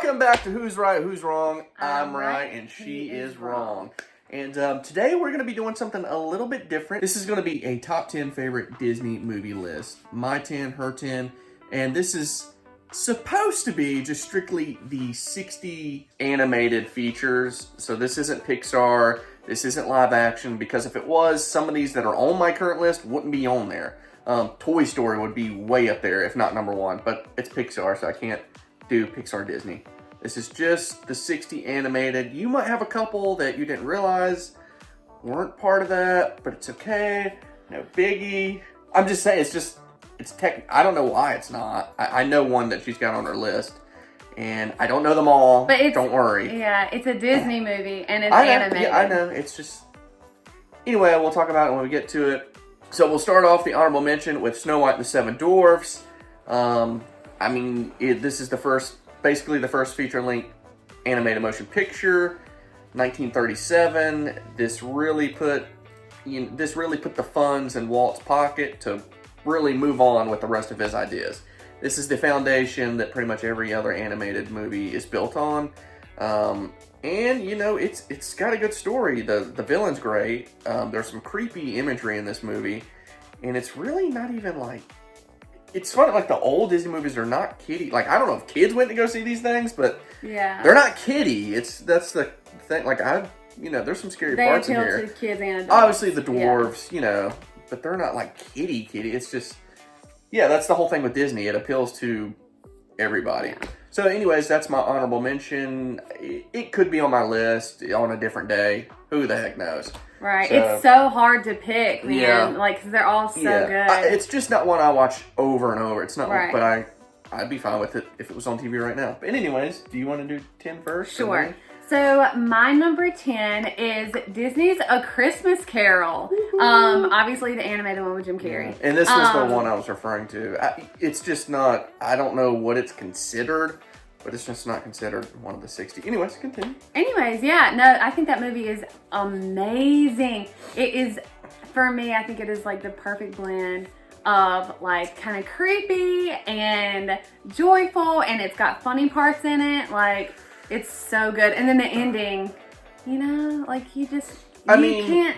Welcome back to Who's Right, Who's Wrong. I'm right, and she is wrong. And today we're going to be doing something a little bit different. This is going to be a top 10 favorite Disney movie list. My 10, her 10. And this is supposed to be just strictly the 60 animated features. So this isn't Pixar. This isn't live action. Because if it was, some of these that are on my current list wouldn't be on there. Toy Story would be way up there, if not number one. But it's Pixar, so I can't do Pixar Disney. This is just the 60 animated. You might have a couple that you didn't realize weren't part of that, but it's okay. No biggie. I'm just saying, it's tech. I don't know why it's not. I know one that she's got on her list, and I don't know them all. But don't worry. Yeah, it's a Disney movie, and it's animated. Yeah, I know. It's just... Anyway, we'll talk about it when we get to it. So we'll start off the honorable mention with Snow White and the Seven Dwarfs. I mean, this is basically the first feature-length animated motion picture, 1937. This really put the funds in Walt's pocket to really move on with the rest of his ideas. This is the foundation that pretty much every other animated movie is built on. And you know, it's got a good story. The villain's great. There's some creepy imagery in this movie, and it's really not even like... It's funny, like the old Disney movies are not kiddie. Like, I don't know if kids went to go see these things, but yeah, they're not kiddie. That's the thing. Like, there's some scary parts in here. They appeal to kids and adults. Obviously, the dwarves, but they're not like kiddie. It's just, yeah, that's the whole thing with Disney. It appeals to everybody. Yeah. So, anyways, that's my honorable mention. It could be on my list on a different day. Who the heck knows? Right. So, it's so hard to pick, man. Yeah. Like, they're all so good. It's just not one I watch over and over. It's not, right. But I'd be fine with it if it was on TV right now. But anyways, do you want to do 10 first? Sure. So my number 10 is Disney's A Christmas Carol. Obviously the animated one with Jim Carrey. Yeah. And this was the one I was referring to. It's just not, I don't know what it's considered, but it's just not considered one of the 60. Anyways, continue. Anyways, yeah, no, I think that movie is amazing. It is, for me, I think it is like the perfect blend of like kind of creepy and joyful, and it's got funny parts in it. Like, it's so good. And then the ending, like you can't.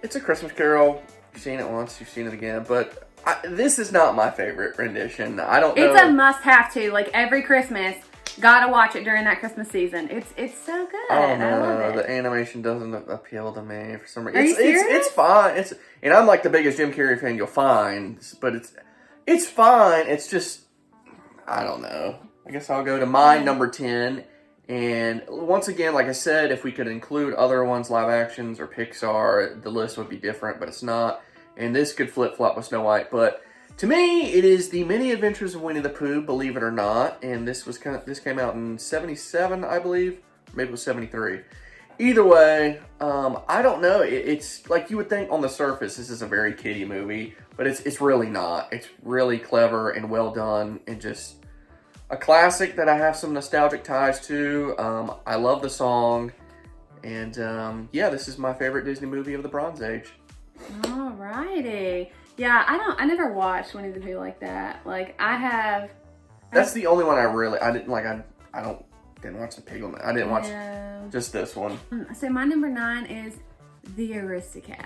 It's A Christmas Carol. You've seen it once, you've seen it again, but this is not my favorite rendition. I don't know. It's a must-have too. Like every Christmas, gotta watch it during that Christmas season. It's so good. I don't know. I love it. The animation doesn't appeal to me for some reason. Are you serious? It's fine. And I'm like the biggest Jim Carrey fan you'll find, but it's fine. It's just, I don't know. I guess I'll go to my number 10. And once again, like I said, if we could include other ones, live actions or Pixar, the list would be different, but it's not. And this could flip-flop with Snow White. But to me, it is The Many Adventures of Winnie the Pooh, believe it or not. And this came out in 77, I believe. Maybe it was 73. Either way, I don't know. It's like you would think on the surface, this is a very kiddie movie. But it's really not. It's really clever and well done and just a classic that I have some nostalgic ties to. I love the song. And yeah, this is my favorite Disney movie of the Bronze Age. Alrighty. Yeah, I never watched Winnie the Pooh like that. Like, That's the only one I didn't watch the Pig one. I didn't watch just this one. So my number 9 is The Aristocats.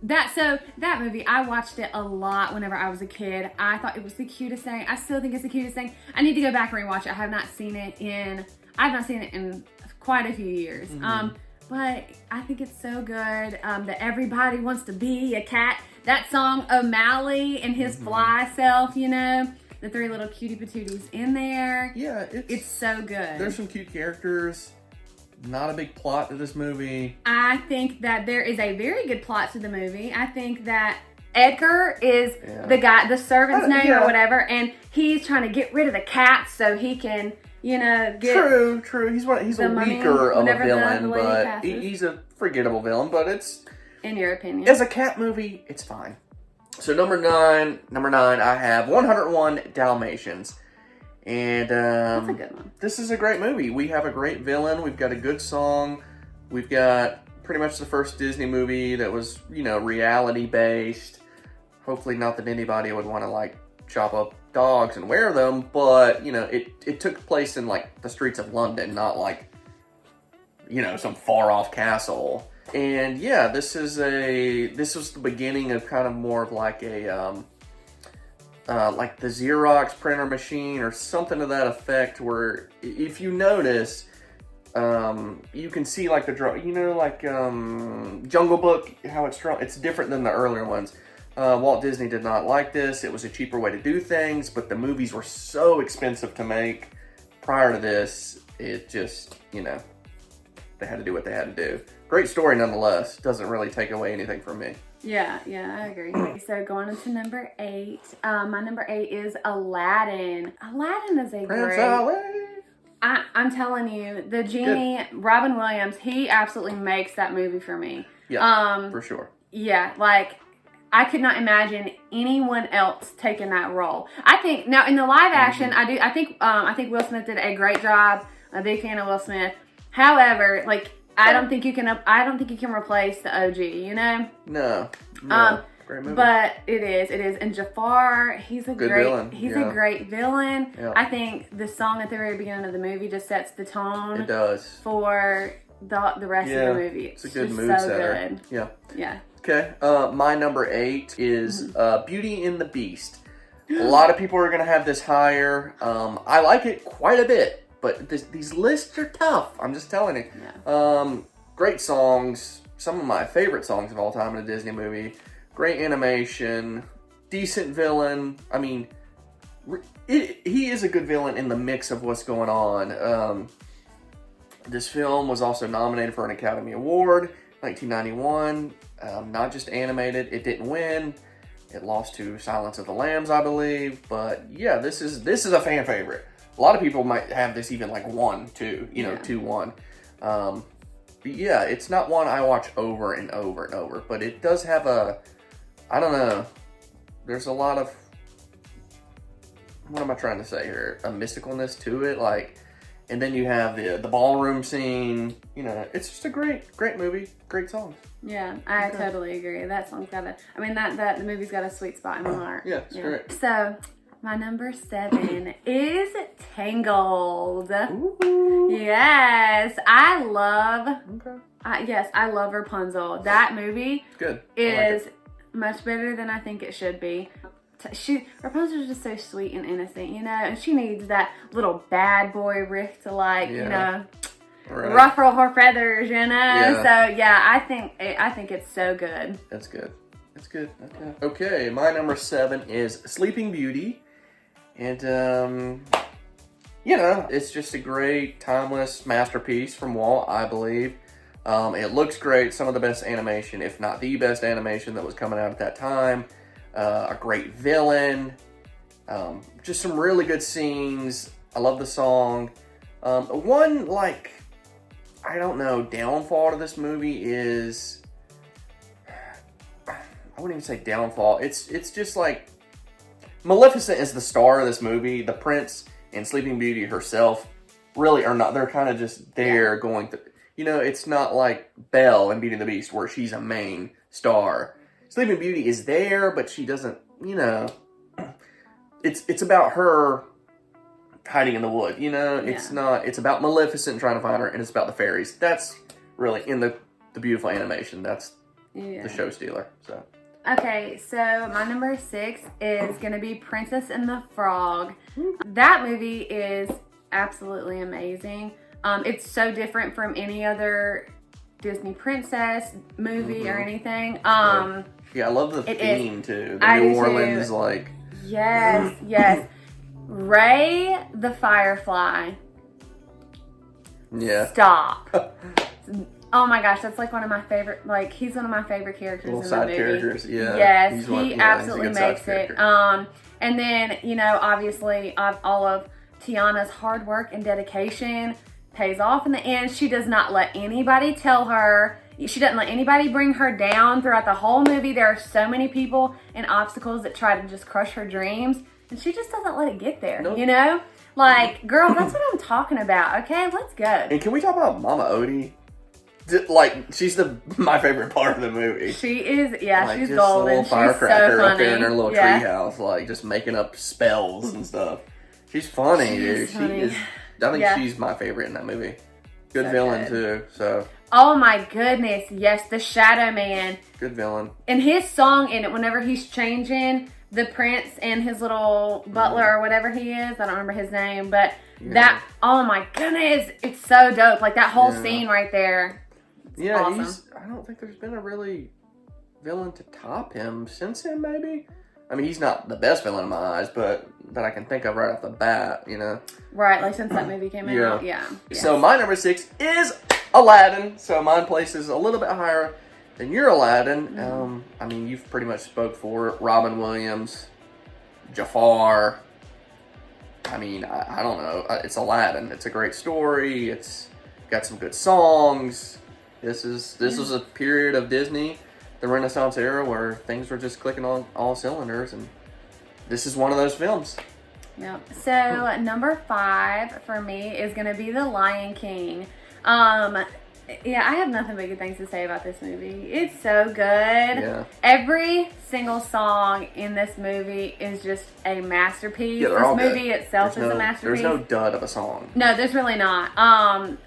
That movie, I watched it a lot whenever I was a kid. I thought it was the cutest thing. I still think it's the cutest thing. I need to go back and rewatch it. I've not seen it in quite a few years. Mm-hmm. But I think it's so good that everybody wants to be a cat. That song, O'Malley and his fly self, the 3 little cutie patooties in there. Yeah, it's so good. There's some cute characters. Not a big plot to this movie. I think that there is a very good plot to the movie. I think that Edgar is the servant's name or whatever, and he's trying to get rid of the cats so he can, get... True. He's a weaker of a villain, but he's a forgettable villain, but it's... In your opinion? As a cat movie, it's fine. So number nine, I have 101 Dalmatians. And that's a good one. This is a great movie. We have a great villain. We've got a good song. We've got pretty much the first Disney movie that was, reality based. Hopefully not that anybody would want to like chop up dogs and wear them, but, you know, it took place in, like, the streets of London, not, like, you know, some far-off castle. And, yeah, this was the beginning of kind of more of, like, a, like the Xerox printer machine or something to that effect, where, if you notice, you can see, like, you know, like, Jungle Book, how it's drawn. It's different than the earlier ones. Walt Disney did not like this. It was a cheaper way to do things, but the movies were so expensive to make prior to this, it just, you know, they had to do what they had to do. Great story nonetheless. Doesn't really take away anything from me. Yeah, I agree. So going into number 8, my number 8 is Aladdin. Aladdin is a Prince great... Ali. I'm telling you, the genie, Robin Williams, he absolutely makes that movie for me. Yeah, for sure. Yeah, like, I could not imagine anyone else taking that role. I think, now in the live action, I think Will Smith did a great job. I'm a big fan of Will Smith. However, like, I don't think you can replace the OG, you know? No. Great movie. But it is. And Jafar, he's a great villain. Yeah. I think the song at the very beginning of the movie just sets the tone. It does. For the rest of the movie. It's a good mood setter. Good. Yeah. Yeah. Okay. My number 8 is Beauty and the Beast. A lot of people are going to have this higher. I like it quite a bit, but these lists are tough. I'm just telling you. Yeah. Great songs. Some of my favorite songs of all time in a Disney movie. Great animation. Decent villain. I mean, he is a good villain in the mix of what's going on. This film was also nominated for an Academy Award, 1991. Not just animated. It didn't win. It lost to Silence of the Lambs, I believe. But yeah, this is a fan favorite. A lot of people might have this even like 1-2, 2-1. But yeah, it's not one I watch over and over and over. But it does have I don't know. There's a lot of, what am I trying to say here? A mysticalness to it, like. And then you have the ballroom scene. You know, it's just a great movie. Great songs. Yeah, I totally agree. That song's got the movie's got a sweet spot in my heart. Yeah, it's great. So, my number 7 is Tangled. Ooh. Yes, I love. Okay. I love Rapunzel. That movie is much better than I think it should be. Rapunzel's just so sweet and innocent, you know, and she needs that little bad boy Rick to ruffle her feathers, you know. Yeah. So yeah, I think it's so good. That's good. Okay, my number 7 is Sleeping Beauty, and you know, it's just a great timeless masterpiece from Walt, I believe. It looks great. Some of the best animation, if not the best animation that was coming out at that time. A great villain, just some really good scenes. I love the song. One, like, I don't know, downfall to this movie is, I wouldn't even say downfall. It's just like, Maleficent is the star of this movie. The prince and Sleeping Beauty herself really are not. They're kind of just there going through. You know, it's not like Belle in Beauty and the Beast where she's a main star. Sleeping Beauty is there, but she doesn't, you know, it's about her hiding in the wood, you know? It's not, it's about Maleficent trying to find her, and it's about the fairies. That's really, in the beautiful animation, that's the show stealer, so. Okay, so my number 6 is going to be Princess and the Frog. That movie is absolutely amazing. It's so different from any other Disney princess movie or anything. Yeah, I love the theme too. The New Orleans, like. Yes. Ray the Firefly. Yeah. Stop. Oh my gosh, that's like one of my favorite. Like, he's one of my favorite characters in the movie. Little side characters, yeah. Yes, he absolutely makes it. And then, you know, obviously, all of Tiana's hard work and dedication pays off in the end. She does not let anybody tell her. She doesn't let anybody bring her down throughout the whole movie. There are so many people and obstacles that try to just crush her dreams, and she just doesn't let it get there, you know? Like, girl, that's what I'm talking about, okay? Let's go. And can we talk about Mama Odie? like, she's my favorite part of the movie. She is, yeah, like, she's just golden. a little She's firecracker so funny. up there in her little yeah. treehouse, like, just making up spells and stuff. She's funny, dude. Funny. She is. I think she's my favorite in that movie. Good So villain, good. too, so. Oh my goodness, yes, the Shadow Man. Good villain. And his song in it, whenever he's changing the prince and his little butler or whatever he is, I don't remember his name, but that, oh my goodness, it's so dope. Like that whole scene right there. Yeah, awesome. I don't think there's been a really villain to top him since him, maybe. I mean, he's not the best villain in my eyes, but that I can think of right off the bat, you know. Right, like since that movie came out, yeah. So my number 6 is Aladdin. So mine places a little bit higher than your Aladdin. I mean, you've pretty much spoke for it. Robin Williams, Jafar. I mean, I don't know. It's Aladdin. It's a great story. It's got some good songs. This was a period of Disney, the Renaissance era, where things were just clicking on all cylinders, and this is one of those films. Yep. So number 5 for me is gonna be The Lion King. Yeah, I have nothing but good things to say about this movie. It's so good. Yeah. Every single song in this movie is just a masterpiece. Yeah, they're all this movie good. itself is a masterpiece. There's no dud of a song. No, there's really not.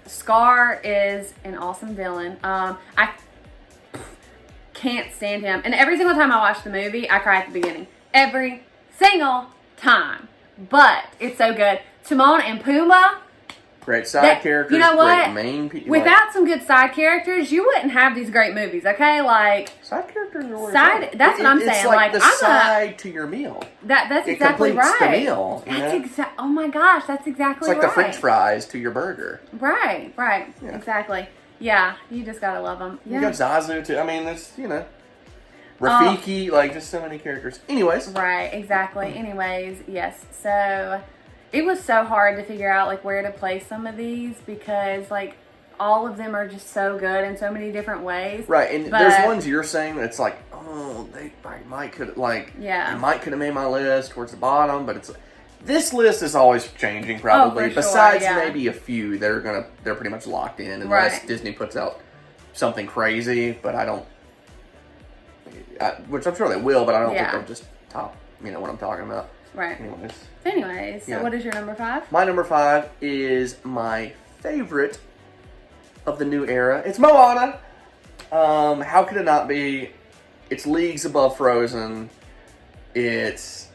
Scar is an awesome villain. I can't stand him. And every single time I watch the movie, I cry at the beginning. Every single time. But it's so good. Timon and Pumbaa. Great side characters. You know what? Great main people. Without some good side characters, you wouldn't have these great movies, okay? Like side characters are that's what I'm saying. It's like the I'm side to your meal. That's It exactly completes right. the meal. That's oh my gosh, that's exactly It's like right. the French fries to your burger. Right, Yeah. exactly. Yeah, you just gotta love them. Yeah. You got Zazu too. I mean, that's Rafiki, like just so many characters. Anyways, Right, exactly. Anyways, yes. So it was so hard to figure out like where to place some of these because like all of them are just so good in so many different ways. right, and there's ones you're saying that's like, oh, they might could have made my list towards the bottom, but it's this list is always changing probably. Oh, for sure, Besides yeah. maybe a few, they're pretty much locked in unless Right. Disney puts out something crazy. But which I'm sure they will, but I don't think they'll just top. You know what I'm talking about. Right. Anyways. So what is your number 5? My number 5 is my favorite of the new era. It's Moana. How could it not be? It's leagues above Frozen. It's,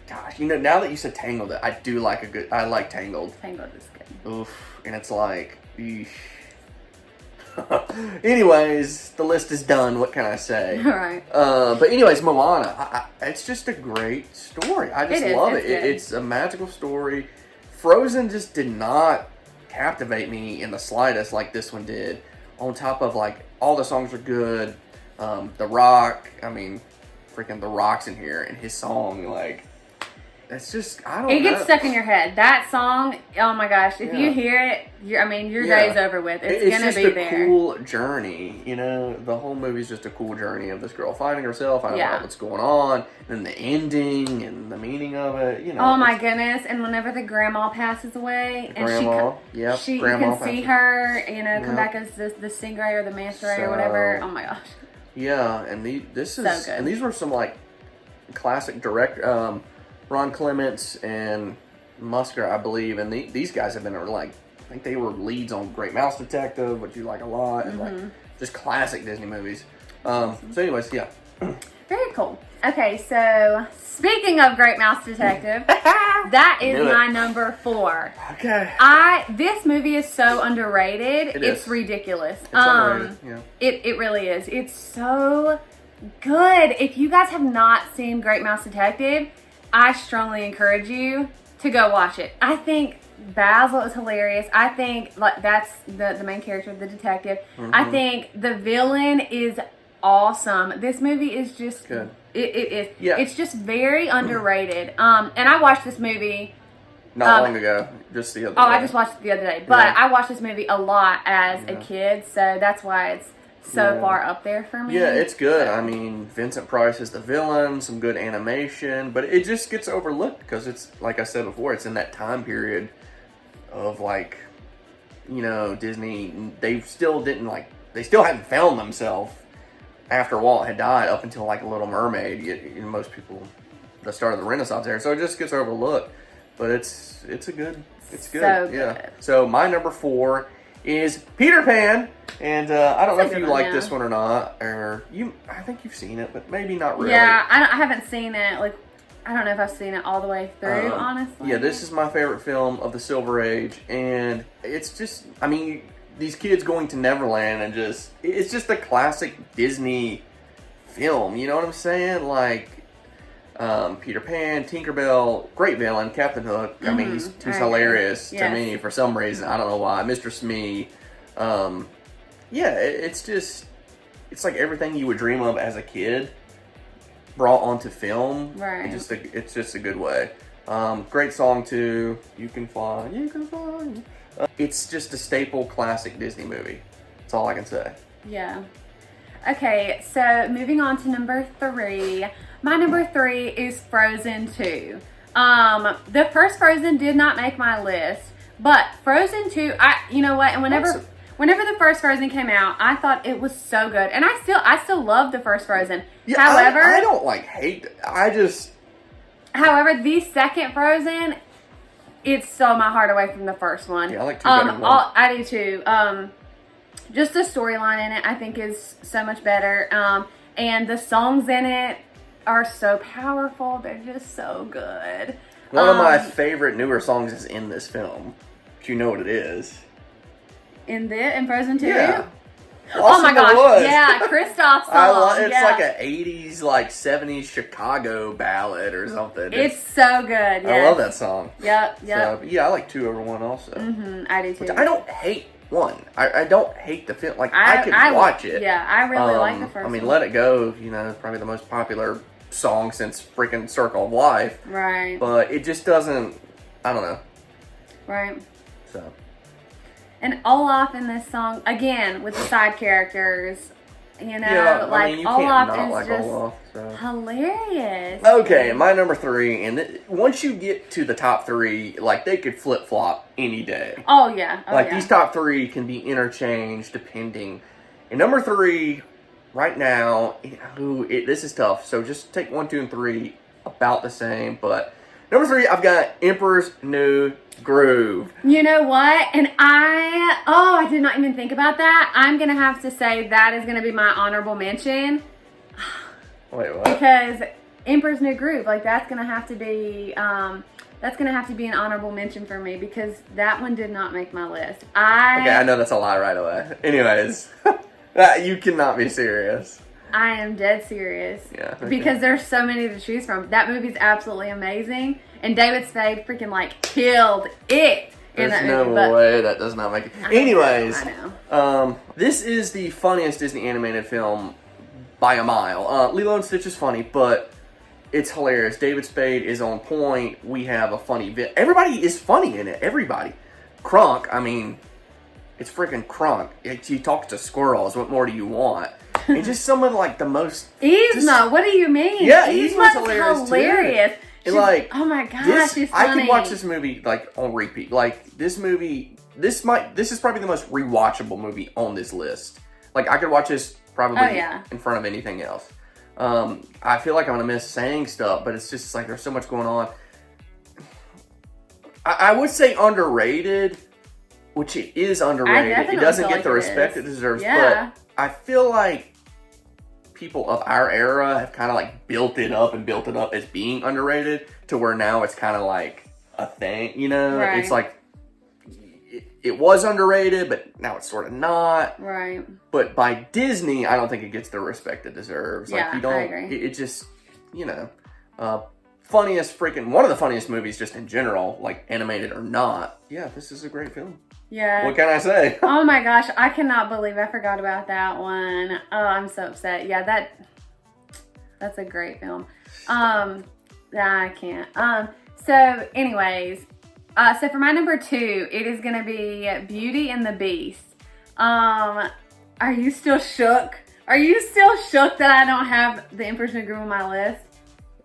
gosh, now that you said Tangled, I like Tangled. Tangled is good. Oof, and it's like, eesh. Anyways, the list is done. What can I say? All right. But anyways, Moana. It's just a great story. I just love it. Good. It's a magical story. Frozen just did not captivate me in the slightest like this one did. On top of like all the songs are good. The Rock. I mean, freaking The Rock's in here, and his song like. It's just, I don't know. It gets stuck in your head. That song, oh my gosh, if you hear it, your day's over with. It's gonna be there. It's just a cool journey, the whole movie's just a cool journey of this girl finding herself, finding out what's going on, and the ending, and the meaning of it, Oh my goodness, and whenever the grandma passes away, and grandma, you can see her, come back as the stingray or the manta ray or whatever. Oh my gosh. Yeah, and this is, so good. and these were some like classic Ron Clements and Musker, I believe, and these guys have been like, I think they were leads on Great Mouse Detective, which you like a lot, and like just classic Disney movies. So anyways, yeah. Very cool. Okay, so speaking of Great Mouse Detective, that is my number 4. Okay. This movie is so underrated. It's ridiculous. It's underrated, yeah. It really is. It's so good. If you guys have not seen Great Mouse Detective, I strongly encourage you to go watch it. I think Basil is hilarious. I think like that's the main character, the detective. I think the villain is awesome. This movie is just good. It is. Yeah. It's just very underrated. And I watched this movie not long ago, just the other day. I just watched it the other day. But I watched this movie a lot as a kid, so that's why it's so far up there for me. Yeah, it's good. I mean, Vincent Price is the villain, some good animation, but it just gets overlooked because it's, like I said before, it's in that time period of like Disney, they still hadn't found themselves after Walt had died up until like Little Mermaid. Most people, the start of the Renaissance era, so it just gets overlooked. But it's good. It's good. So good. Yeah. So my number 4 is Peter Pan, and I don't know if you like this one or not, or I think you've seen it, but maybe not really. Yeah, I haven't seen it. Like, I don't know if I've seen it all the way through, honestly. Yeah, this is my favorite film of the Silver Age, and it's just, these kids going to Neverland, and it's just a classic Disney film, you know what I'm saying? Like, Peter Pan, Tinkerbell, great villain, Captain Hook. He's hilarious to me for some reason. I don't know why. Mr. Smee. It's like everything you would dream of as a kid brought onto film. Right. It's just a good way. Great song too. You Can Fly, You Can Fly. It's just a staple classic Disney movie. That's all I can say. Yeah. Okay, so moving on to number 3. My number 3 is Frozen 2. The first Frozen did not make my list, but Frozen 2, you know what? And whenever the first Frozen came out, I thought it was so good, and I still love the first Frozen. Yeah, however, I don't hate it. However, the second Frozen, it stole my heart away from the first one. Yeah, I like 2 better than 1. I do too. Just the storyline in it, I think, is so much better. And the songs in it are so powerful. They're just so good. One of my favorite newer songs is in this film. Do you know what it is? In Frozen 2? Yeah. Oh my gosh. Yeah, Kristoff's song. It's like an 80s, like 70s Chicago ballad or something. It's so good. Yes. I love that song. Yep. So, yeah, I like 2 over 1 also. I do too. Which I don't hate 1. I don't hate the film. Like, I could watch it. Yeah, I really like the first one. Let It Go, probably the most popular song since freaking Circle of Life. Right. But it just doesn't, I don't know. Right. So. And Olaf in this song, again, with the side characters, you Olaf can't is like just Olaf, so. hilarious. Okay, my number 3, and once you get to the top 3, like, they could flip-flop any day. Oh, yeah. These top 3 can be interchanged depending. And number 3, right now, this is tough, so just take 1, 2, and 3 about the same, but number 3, I've got Emperor's New Groove. You know what? And I did not even think about that. I'm going to have to say that is going to be my honorable mention. Wait, what? Because Emperor's New Groove, like, that's going to have to be an honorable mention for me, because that one did not make my list. Okay, I know that's a lie right away. Anyways, you cannot be serious. I am dead serious. Yeah. Okay. Because there's so many to choose from. That movie's absolutely amazing. And David Spade freaking, killed it in that movie. There's no way that does not make it. Anyways, I know. This is the funniest Disney animated film by a mile. Lilo and Stitch is funny, but it's hilarious. David Spade is on point. We have a funny everybody is funny in it. Everybody. Kronk, it's freaking Kronk. He talks to squirrels. What more do you want? And just some of the most. Yzma, what do you mean? Yeah, Yzma's hilarious too. And oh my gosh, she's funny. I could watch this movie on repeat. This movie, this is probably the most rewatchable movie on this list. I could watch this probably in front of anything else. I feel like I'm gonna miss saying stuff, but it's just there's so much going on. I would say underrated, which it is underrated. It doesn't get the respect it deserves, but I feel like people of our era have kind of built it up as being underrated, to where now it's kind of a thing, Right. It's it was underrated, but now it's sort of not. Right. But by Disney, I don't think it gets the respect it deserves. I agree. It just, funniest one of the funniest movies just in general, animated or not. Yeah, this is a great film. Yeah. What can I say? Oh my gosh, I cannot believe I forgot about that one. Oh, I'm so upset. Yeah, that's a great film. I can't. So anyways, so for my number 2, it is gonna be Beauty and the Beast. Are you still shook? Are you still shook that I don't have the Emperor's New Groove on my list?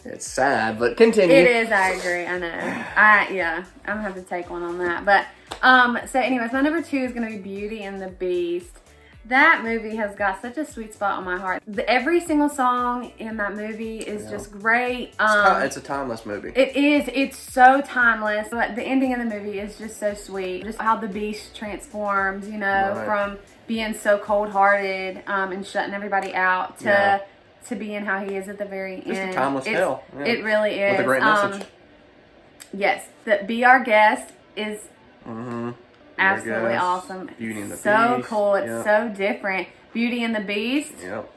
It's sad, but continue. It is, I agree, I know. I'm gonna have to take one on that. But So anyways, my number 2 is going to be Beauty and the Beast. That movie has got such a sweet spot on my heart. Every single song in that movie is just great. It's a timeless movie. It is. It's so timeless. But the ending of the movie is just so sweet. Just how the Beast transforms, you know, from being so cold-hearted and shutting everybody out to being how he is at the very end. Just a timeless tale. Yeah. It really is. With a great message. Yes. Be Our Guest is... absolutely awesome. Beauty and the Beast. So cool. It's so different. Beauty and the Beast. Yep.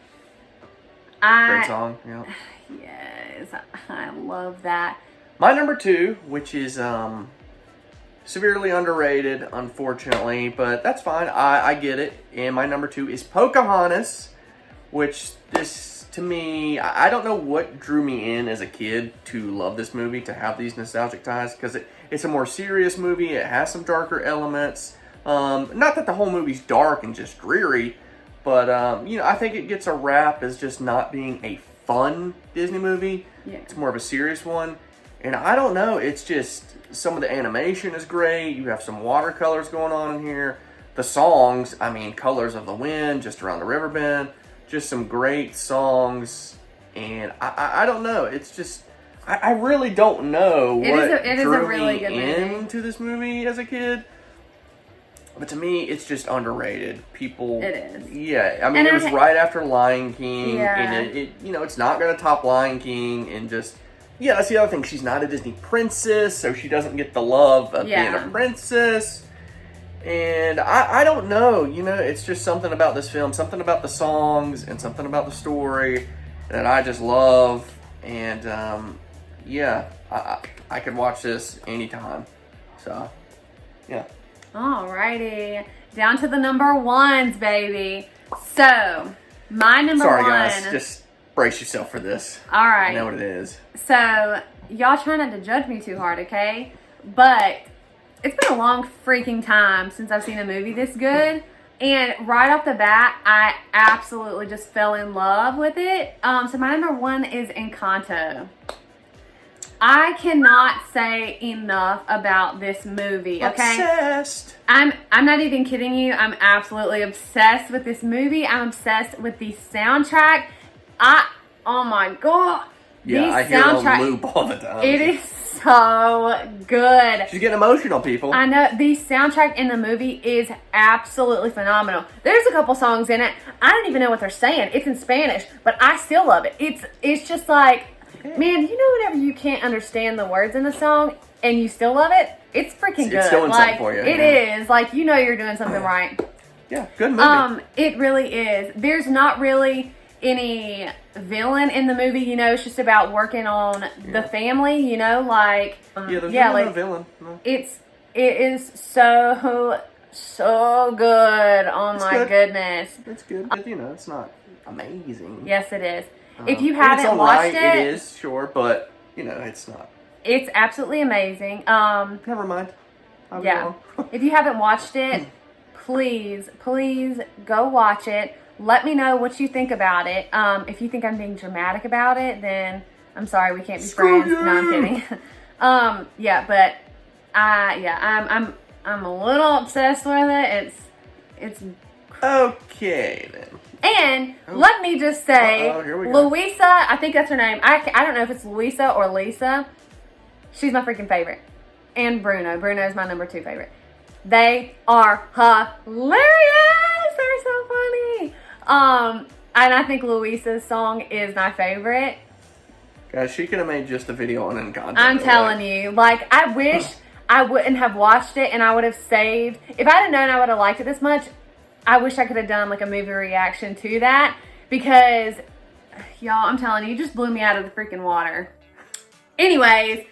Great song. Yep. Yes. I love that. My number 2, which is severely underrated, unfortunately, but that's fine. I get it. And my number 2 is Pocahontas, which to me, I don't know what drew me in as a kid to love this movie, to have these nostalgic ties, because it's a more serious movie. It has some darker elements. Not that the whole movie's dark and just dreary, but you know, I think it gets a rap as just not being a fun Disney movie. Yeah. It's more of a serious one. And I don't know, it's just, some of the animation is great. You have some watercolors going on in here. The songs, I mean, Colors of the Wind, Just Around the River Bend, just some great songs. And I don't know, it's just, I really don't know what drew me into this movie as a kid. But to me, it's just underrated. People... It is. Yeah, I mean, it was right after Lion King. Yeah. And it you know, it's not going to top Lion King. And just... Yeah, that's the other thing. She's not a Disney princess, so she doesn't get the love of being a princess. And I don't know. You know, it's just something about this film, something about the songs, and something about the story that I just love. And, yeah, I could watch this anytime. So, yeah. Alrighty. Down to the number 1s, baby. So, my number 1... Sorry, guys. Just brace yourself for this. Alright. I know what it is. So, y'all try not to judge me too hard, okay? But, it's been a long freaking time since I've seen a movie this good. And right off the bat, I absolutely just fell in love with it. So, my number 1 is Encanto. I cannot say enough about this movie, okay? Obsessed. I'm not even kidding you. I'm absolutely obsessed with this movie. I'm obsessed with the soundtrack. Oh my god. Yeah, I hear it on loop all the time. It is so good. She's getting emotional, people. I know. The soundtrack in the movie is absolutely phenomenal. There's a couple songs in it. I don't even know what they're saying. It's in Spanish, but I still love it. It's just like... Man, you know whenever you can't understand the words in the song and you still love it? It's freaking good. It's doing something for you. It is. Like, you know you're doing something right. Yeah, good movie. It really is. There's not really any villain in the movie, you know, it's just about working on the family, you know, like... there's really no villain. No. It is so good. Oh my goodness. It's good, but you know, it's not amazing. Yes, it is. If you haven't watched it... It is, sure, but, you know, it's not. It's absolutely amazing. Never mind. If you haven't watched it, please go watch it. Let me know what you think about it. If you think I'm being dramatic about it, then I'm sorry, we can't be friends. No, I'm kidding. I'm a little obsessed with it. It's okay then. And let me just say, Louisa, I think that's her name. I don't know if it's Louisa or Lisa. She's my freaking favorite. And Bruno. Bruno is my number 2 favorite. They are hilarious. They're so funny. And I think Louisa's song is my favorite. Guys, she could have made just a video on Encanto. I'm telling you. Like, I wish I wouldn't have watched it and I would have saved. If I'd have known I would have liked it this much, I wish I could have done like a movie reaction to that, because y'all, I'm telling you, just blew me out of the freaking water. Anyways,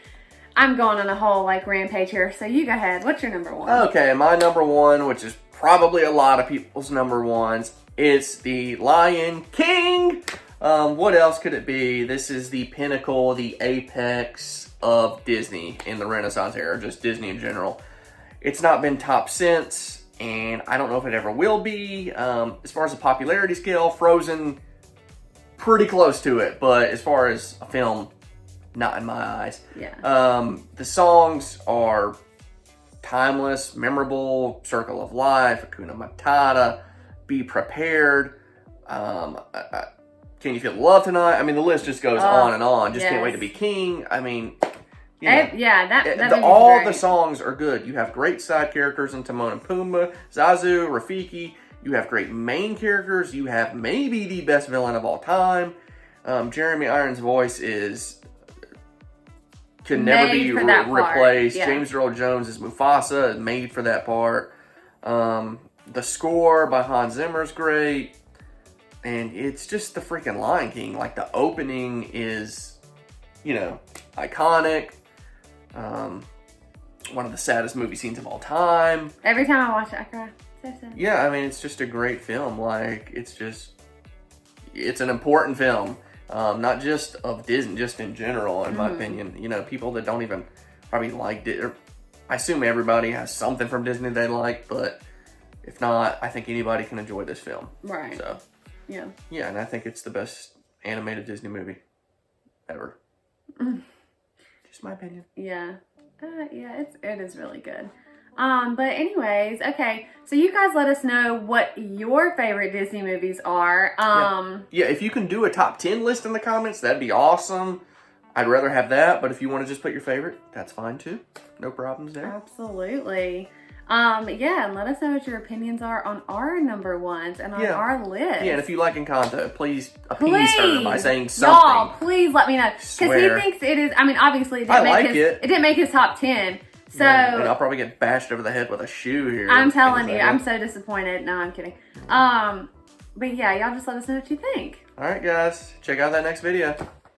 I'm going on a whole like rampage here, so you go ahead. What's your number 1? Okay, my number 1, which is probably a lot of people's number 1s, it's The Lion King. What else could it be? This is the pinnacle, the apex of Disney in the Renaissance era, just Disney in general. It's not been top since. And I don't know if it ever will be. As far as the popularity scale, Frozen, pretty close to it. But as far as a film, not in my eyes. Yeah. The songs are timeless, memorable, Circle of Life, Hakuna Matata, Be Prepared, Can You Feel the Love Tonight? I mean, the list just goes on and on. Just Can't Wait to Be King. I mean, you know, all the songs are good. You have great side characters in Timon and Pumbaa, Zazu, Rafiki. You have great main characters. You have maybe the best villain of all time. Jeremy Irons' voice can never be replaced. Yeah. James Earl Jones as Mufasa is made for that part. The score by Hans Zimmer is great. And it's just the freaking Lion King. Like, the opening is, you know, iconic. One of the saddest movie scenes of all time. Every time I watch it, I cry. So sad. Yeah, I mean, it's just a great film. Like, it's an important film. Not just of Disney, just in general, in my opinion. You know, people that don't even probably like it. I assume everybody has something from Disney they like, but if not, I think anybody can enjoy this film. Right. So, yeah. Yeah, and I think it's the best animated Disney movie ever. Just my opinion. Yeah. Yeah, it is really good. But anyways, okay, so you guys let us know what your favorite Disney movies are. Yeah, if you can do a top 10 list in the comments, that'd be awesome. I'd rather have that, but if you want to just put your favorite, that's fine too. No problems there. Absolutely. Yeah, and let us know what your opinions are on our number ones and on our list. Yeah, and if you like Encanto, please appease her by saying something. Y'all, please let me know. Because he thinks it is, I mean, obviously it didn't make his top 10. So, and I'll probably get bashed over the head with a shoe here. I'm telling you, I'm so disappointed. No, I'm kidding. But yeah, y'all just let us know what you think. All right, guys. Check out that next video.